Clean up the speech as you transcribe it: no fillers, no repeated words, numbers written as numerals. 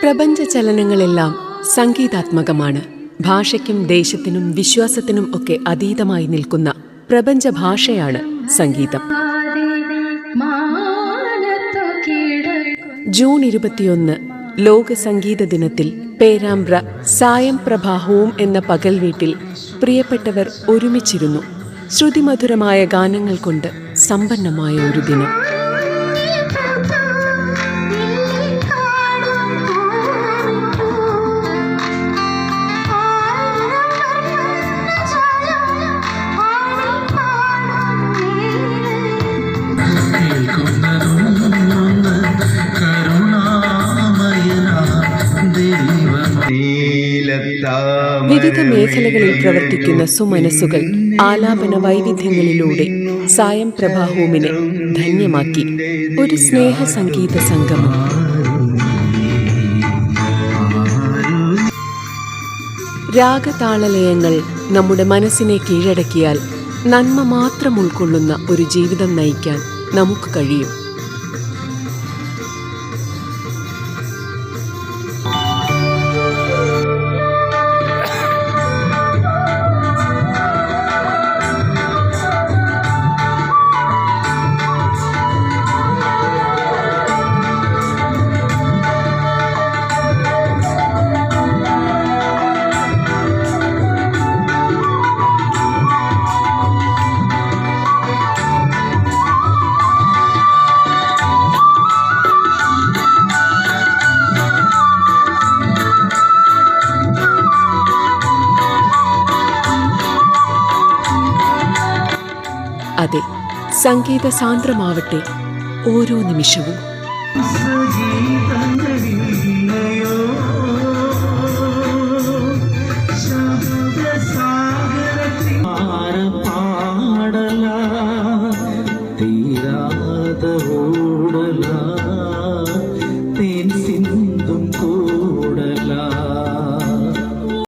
പ്രപഞ്ച ചലനങ്ങളെല്ലാം സംഗീതാത്മകമാണ്. ഭാഷയ്ക്കും ദേശത്തിനും വിശ്വാസത്തിനും ഒക്കെ അതീതമായി നിൽക്കുന്ന പ്രപഞ്ച ഭാഷയാണ് സംഗീതം. ജൂൺ 21 ലോക സംഗീത ദിനത്തിൽ പേരാമ്പ്ര സായം പ്രഭാ ഹോം എന്ന പകൽ വീട്ടിൽ പ്രിയപ്പെട്ടവർ ഒരുമിച്ചിരുന്നു. ശ്രുതിമധുരമായ ഗാനങ്ങൾ കൊണ്ട് സമ്പന്നമായ ഒരു ദിനം. വിവിധ മേഖലകളിൽ പ്രവർത്തിക്കുന്ന സുമനസ്സുകൾ ആലാപന വൈവിധ്യങ്ങളിലൂടെ സായം പ്രഭാ ഹോമിനെ ധന്യമാക്കി. ഒരു സ്നേഹ സംഗീത സംഗമം. രാഗതാളലയങ്ങൾ നമ്മുടെ മനസ്സിനെ കീഴടക്കിയാൽ നന്മ മാത്രം ഉൾക്കൊള്ളുന്ന ഒരു ജീവിതം നയിക്കാൻ നമുക്ക് കഴിയും. അതെ, സംഗീത സാന്ദ്രമാവട്ടെ ഓരോ നിമിഷവും.